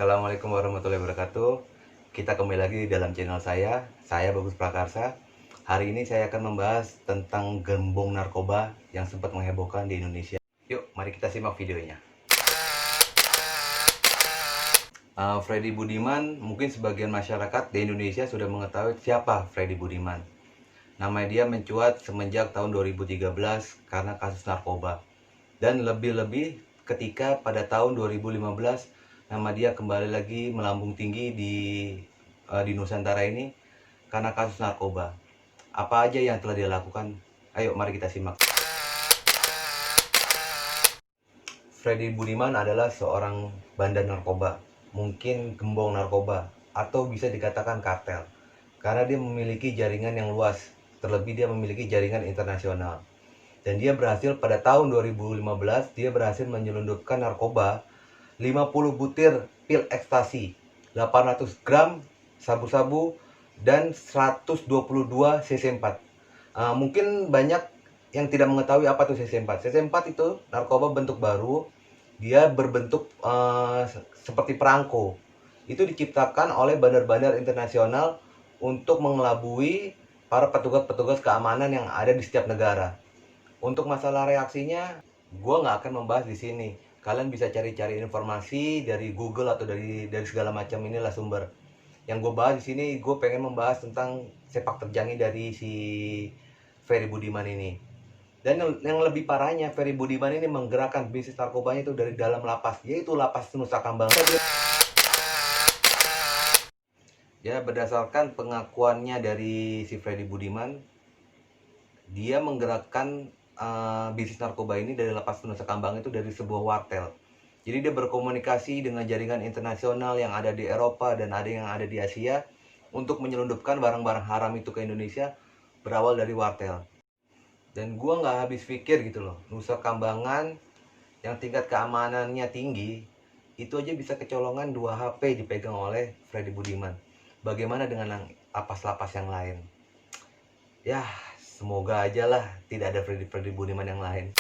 Assalamualaikum warahmatullahi wabarakatuh. Kita kembali lagi di dalam channel saya Bagus Prakarsa. Hari ini saya akan membahas tentang gembong narkoba yang sempat menghebohkan di Indonesia. Yuk, mari kita simak videonya. Freddy Budiman, mungkin sebagian masyarakat di Indonesia sudah mengetahui siapa Freddy Budiman. Nama dia mencuat semenjak tahun 2013 karena kasus narkoba. Dan lebih-lebih ketika pada tahun 2015 nama dia kembali lagi melambung tinggi di Nusantara ini karena kasus narkoba. Apa aja yang telah dia lakukan? Ayo mari kita simak. Freddy Budiman adalah seorang bandar narkoba, mungkin gembong narkoba, atau bisa dikatakan kartel. Karena dia memiliki jaringan yang luas, terlebih dia memiliki jaringan internasional. Dan dia berhasil pada tahun 2015, dia berhasil menyelundupkan narkoba 50 butir pil ekstasi, 800 gram sabu-sabu, dan 122 cc4. Mungkin banyak yang tidak mengetahui apa itu cc4. Cc4 itu narkoba bentuk baru, dia berbentuk seperti perangko. Itu diciptakan oleh bandar-bandar internasional untuk mengelabui para petugas-petugas keamanan yang ada di setiap negara. Untuk masalah reaksinya, gue nggak akan membahas di sini. Kalian bisa cari-cari informasi dari Google atau dari segala macam inilah sumber. Yang gue bahas di sini, gue pengen membahas tentang sepak terjangnya dari si Ferry Budiman ini. Dan yang lebih parahnya, Ferry Budiman ini menggerakkan bisnis narkobanya itu dari dalam lapas, yaitu lapas Nusa Kambangan. Ya, berdasarkan pengakuannya dari si Freddy Budiman, dia menggerakkan bisnis narkoba ini dari lapas Nusa Kambangan itu dari sebuah wartel. Jadi dia berkomunikasi dengan jaringan internasional yang ada di Eropa dan ada yang ada di Asia untuk menyelundupkan barang-barang haram itu ke Indonesia berawal dari wartel. Dan gua nggak habis pikir gitu loh, Nusa Kambangan yang tingkat keamanannya tinggi itu aja bisa kecolongan 2 HP dipegang oleh Freddy Budiman. Bagaimana dengan lapas-lapas yang lain? Ya, semoga aja lah tidak ada Freddy Budiman yang lain.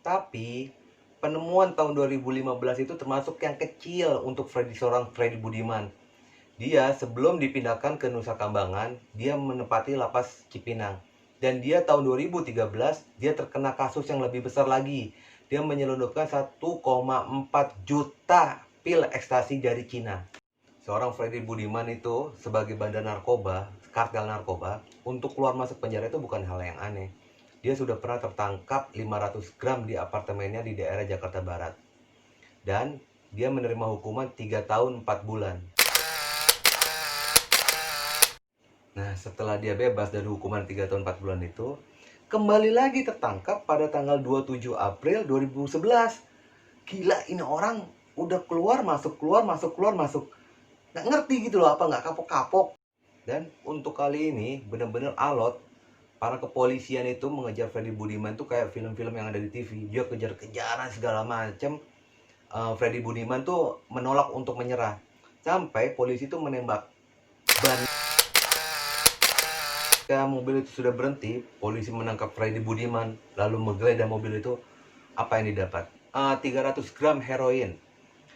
Tapi penemuan tahun 2015 itu termasuk yang kecil untuk seorang Freddy Budiman. Dia sebelum dipindahkan ke Nusa Kambangan, dia menempati lapas Cipinang. Dan dia tahun 2013, dia terkena kasus yang lebih besar lagi. Dia menyelundupkan 1,4 juta pil ekstasi dari Cina. Seorang Freddy Budiman itu sebagai bandar narkoba, kartel narkoba, untuk keluar masuk penjara itu bukan hal yang aneh. Dia sudah pernah tertangkap 500 gram di apartemennya di daerah Jakarta Barat. Dan dia menerima hukuman 3 tahun 4 bulan. Nah, setelah dia bebas dari hukuman 3 tahun 4 bulan itu, kembali lagi tertangkap pada tanggal 27 April 2011. Gila, ini orang udah keluar masuk. Nggak ngerti gitu loh, apa nggak kapok-kapok. Dan untuk kali ini benar-benar alot. Para kepolisian itu mengejar Freddy Budiman tuh kayak film-film yang ada di TV. Dia kejar-kejaran segala macem. Freddy Budiman tuh menolak untuk menyerah. Sampai polisi tuh menembak ban. Ketika mobil itu sudah berhenti, polisi menangkap Freddy Budiman. Lalu menggeledah mobil itu. Apa yang didapat? 300 gram heroin.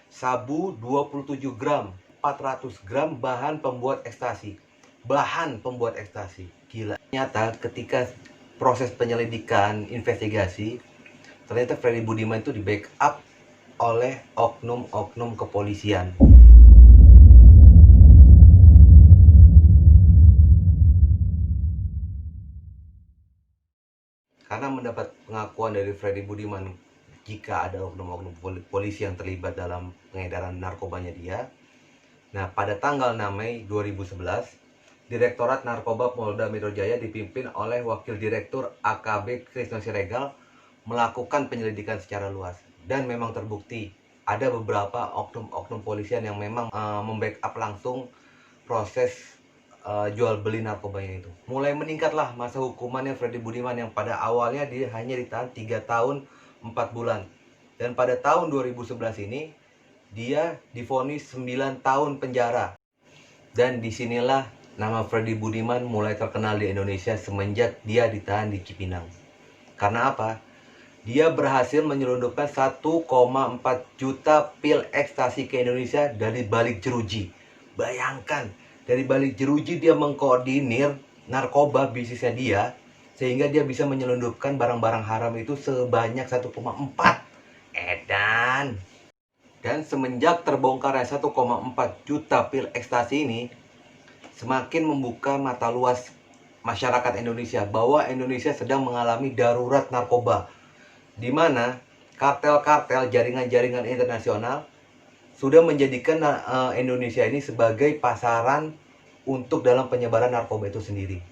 Sabu 27 gram. 400 gram bahan pembuat ekstasi. Gila. Ternyata ketika proses penyelidikan, investigasi, ternyata Freddy Budiman itu di backup oleh oknum-oknum kepolisian. Karena mendapat pengakuan dari Freddy Budiman, jika ada oknum-oknum polisi yang terlibat dalam pengedaran narkobanya dia. Nah, pada tanggal 6 Mei 2011, Direktorat Narkoba Polda Metro Jaya dipimpin oleh Wakil Direktur AKB Krisno Siregar melakukan penyelidikan secara luas. Dan memang terbukti ada beberapa oknum-oknum polisian yang memang membackup langsung proses jual beli narkobanya itu. Mulai meningkatlah masa hukumannya Freddy Budiman yang pada awalnya dia hanya ditahan 3 tahun 4 bulan. Dan pada tahun 2011 ini dia divonis 9 tahun penjara. Dan disinilah nama Freddy Budiman mulai terkenal di Indonesia semenjak dia ditahan di Cipinang. Karena apa? Dia berhasil menyelundupkan 1,4 juta pil ekstasi ke Indonesia dari balik jeruji. Bayangkan, dari balik jeruji dia mengkoordinir narkoba bisnisnya dia, sehingga dia bisa menyelundupkan barang-barang haram itu sebanyak 1,4. Edan. Dan semenjak terbongkarnya 1,4 juta pil ekstasi ini, semakin membuka mata luas masyarakat Indonesia bahwa Indonesia sedang mengalami darurat narkoba, di mana kartel-kartel, jaringan-jaringan internasional sudah menjadikan Indonesia ini sebagai pasaran untuk dalam penyebaran narkoba itu sendiri.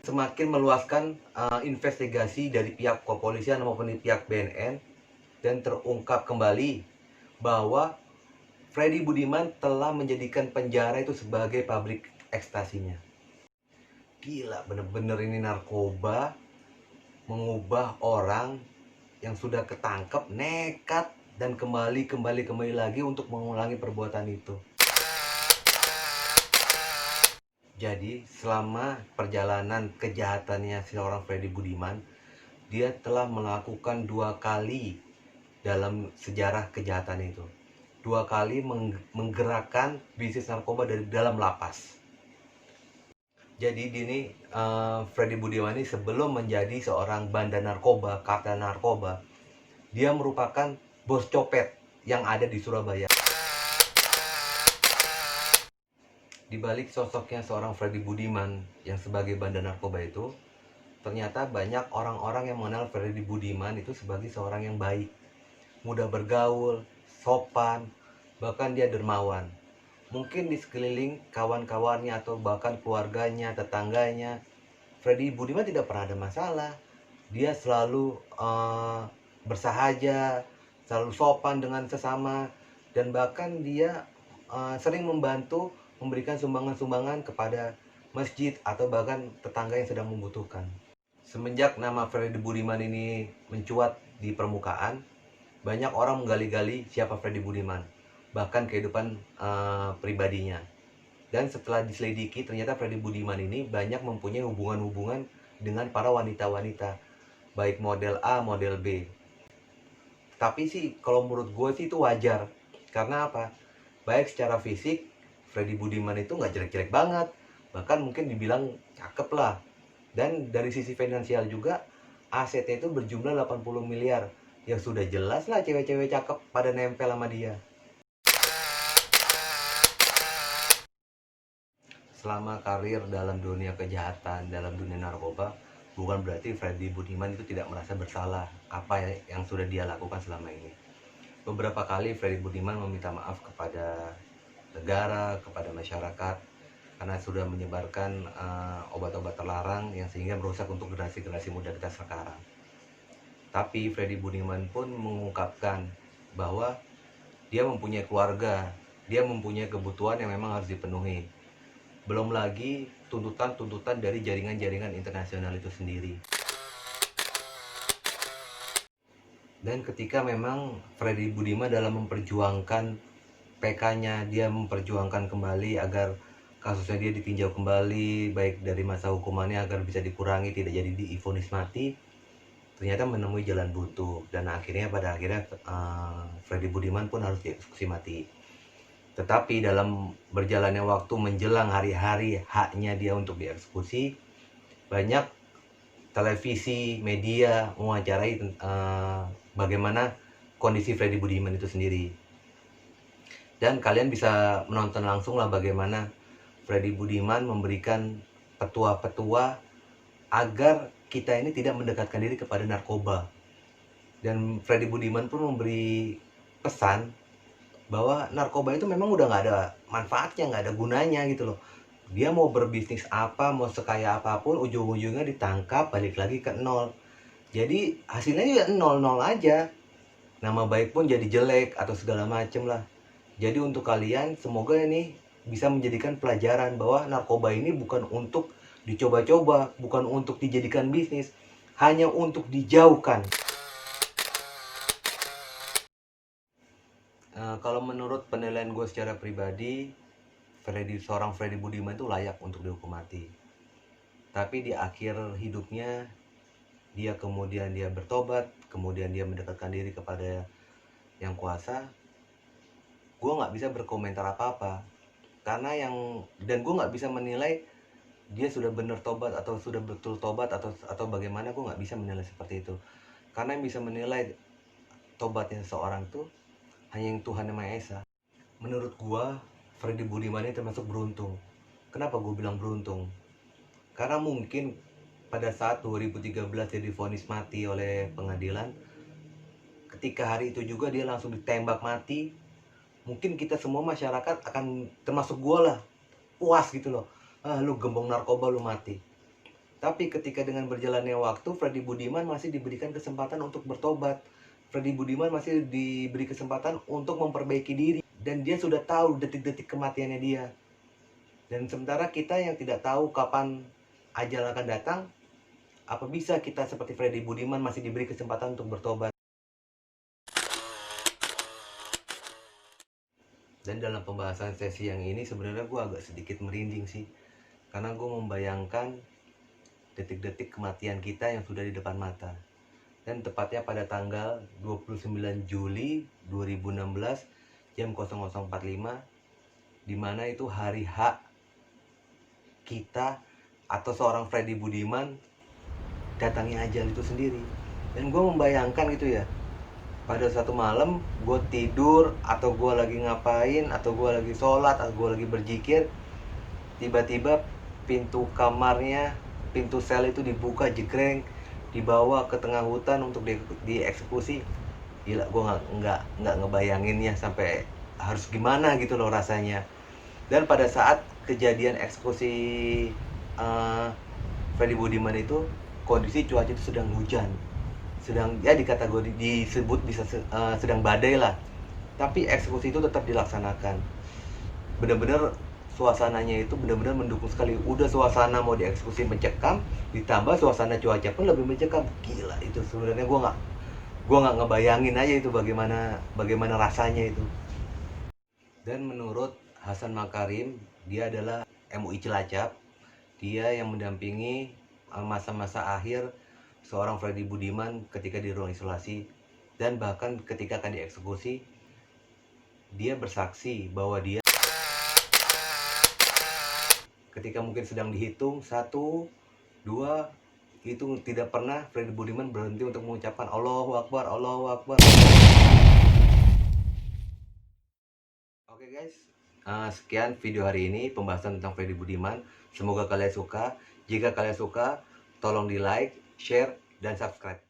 Semakin meluaskan investigasi dari pihak kepolisian maupun dari pihak BNN, dan terungkap kembali bahwa Freddy Budiman telah menjadikan penjara itu sebagai pabrik ekstasinya. Gila, bener-bener ini narkoba mengubah orang yang sudah ketangkep nekat dan kembali lagi untuk mengulangi perbuatan itu. Jadi selama perjalanan kejahatannya seorang Freddy Budiman, dia telah melakukan 2 kali dalam sejarah kejahatan itu. 2 kali menggerakkan bisnis narkoba dari dalam lapas. Jadi ini Freddy Budiman ini sebelum menjadi seorang bandar narkoba, kartel narkoba, dia merupakan bos copet yang ada di Surabaya. Di balik sosoknya seorang Freddy Budiman yang sebagai bandar narkoba itu, ternyata banyak orang-orang yang mengenal Freddy Budiman itu sebagai seorang yang baik, mudah bergaul, sopan, bahkan dia dermawan. Mungkin di sekeliling kawan-kawannya atau bahkan keluarganya, tetangganya, Freddy Budiman tidak pernah ada masalah. Dia selalu bersahaja, selalu sopan dengan sesama, dan bahkan dia sering membantu memberikan sumbangan-sumbangan kepada masjid atau bahkan tetangga yang sedang membutuhkan. Semenjak nama Freddy Budiman ini mencuat di permukaan, banyak orang menggali-gali siapa Freddy Budiman, bahkan kehidupan pribadinya. Dan setelah diselidiki, ternyata Freddy Budiman ini banyak mempunyai hubungan-hubungan dengan para wanita-wanita, baik model A, model B. Tapi sih kalau menurut gue sih itu wajar. Karena apa? Baik secara fisik, Freddy Budiman itu nggak jelek-jelek banget, bahkan mungkin dibilang cakep lah. Dan dari sisi finansial juga, asetnya itu berjumlah 80 miliar. Ya sudah jelas lah cewek-cewek cakep pada nempel sama dia. Selama karir dalam dunia kejahatan, dalam dunia narkoba, bukan berarti Freddy Budiman itu tidak merasa bersalah apa yang sudah dia lakukan selama ini. Beberapa kali Freddy Budiman meminta maaf kepada negara, kepada masyarakat, karena sudah menyebarkan obat-obat terlarang yang sehingga merusak untuk generasi-generasi muda kita sekarang. Tapi Freddy Budiman pun mengungkapkan bahwa dia mempunyai keluarga, dia mempunyai kebutuhan yang memang harus dipenuhi. Belum lagi tuntutan-tuntutan dari jaringan-jaringan internasional itu sendiri. Dan ketika memang Freddy Budiman dalam memperjuangkan PK-nya, dia memperjuangkan kembali agar kasusnya dia ditinjau kembali, baik dari masa hukumannya agar bisa dikurangi, tidak jadi divonis mati, ternyata menemui jalan buntu. Dan pada akhirnya Freddy Budiman pun harus dieksekusi mati. Tetapi dalam berjalannya waktu menjelang hari-hari haknya dia untuk dieksekusi, banyak televisi, media mewawancarai bagaimana kondisi Freddy Budiman itu sendiri. Dan kalian bisa menonton langsung lah bagaimana Freddy Budiman memberikan petua-petua agar kita ini tidak mendekatkan diri kepada narkoba. Dan Freddy Budiman pun memberi pesan bahwa narkoba itu memang udah nggak ada manfaatnya, nggak ada gunanya gitu loh. Dia mau berbisnis apa, mau sekaya apapun, ujung-ujungnya ditangkap, balik lagi ke nol. Jadi hasilnya ya nol-nol aja. Nama baik pun jadi jelek atau segala macem lah. Jadi untuk kalian, semoga ini bisa menjadikan pelajaran bahwa narkoba ini bukan untuk dicoba-coba, bukan untuk dijadikan bisnis, hanya untuk dijauhkan. Kalau menurut penilaian gue secara pribadi, seorang Freddy Budiman itu layak untuk dihukum mati. Tapi di akhir hidupnya, dia kemudian dia bertobat, kemudian dia mendekatkan diri kepada yang kuasa, gue nggak bisa berkomentar apa-apa. Karena dan gue nggak bisa menilai dia sudah benar tobat atau sudah betul tobat atau bagaimana. Gue nggak bisa menilai seperti itu. Karena yang bisa menilai tobatnya seseorang tuh hanya yang Tuhan Yang Maha Esa. Menurut gue, Freddy Budiman ini termasuk beruntung. Kenapa gue bilang beruntung? Karena mungkin pada saat 2013 dia divonis mati oleh pengadilan, ketika hari itu juga dia langsung ditembak mati, mungkin kita semua masyarakat akan, termasuk gue lah, puas gitu loh. Lu gembong narkoba lu mati. Tapi ketika dengan berjalannya waktu, Freddy Budiman masih diberikan kesempatan untuk bertobat. Freddy Budiman masih diberi kesempatan untuk memperbaiki diri. Dan dia sudah tahu detik-detik kematiannya dia. Dan sementara kita yang tidak tahu kapan ajal akan datang, apa bisa kita seperti Freddy Budiman masih diberi kesempatan untuk bertobat? Dan dalam pembahasan sesi yang ini sebenarnya gue agak sedikit merinding sih. Karena gue membayangkan detik-detik kematian kita yang sudah di depan mata. Dan tepatnya pada tanggal 29 Juli 2016 jam 00.45, dimana itu hari H kita atau seorang Freddy Budiman datangi ajal itu sendiri. Dan gue membayangkan gitu ya, pada satu malam gue tidur atau gue lagi ngapain, atau gue lagi sholat, atau gue lagi berzikir, tiba-tiba pintu kamarnya, pintu sel itu dibuka jegreng, dibawa ke tengah hutan untuk dieksekusi. Gila, gue nggak ngebayanginnya sampai harus gimana gitu loh rasanya. Dan pada saat kejadian eksekusi Freddy Budiman itu, kondisi cuaca itu sedang hujan, sedang ya disebut bisa sedang badai lah. Tapi eksekusi itu tetap dilaksanakan. Benar-benar suasananya itu benar-benar mendukung sekali. Udah suasana mau dieksekusi mencekam, ditambah suasana cuaca pun lebih mencekam. Gila, itu sebenarnya gue nggak ngebayangin aja itu bagaimana rasanya itu. Dan menurut Hasan Makarim, dia adalah MUI Cilacap. Dia yang mendampingi masa-masa akhir seorang Freddy Budiman ketika di ruang isolasi. Dan bahkan ketika akan dieksekusi, dia bersaksi bahwa dia ketika mungkin sedang dihitung 1, 2, itu tidak pernah Freddy Budiman berhenti untuk mengucapkan Allahu Akbar, Allahu Akbar. Oke guys, sekian video hari ini pembahasan tentang Freddy Budiman. Semoga kalian suka. Jika kalian suka, tolong di like, share, dan subscribe.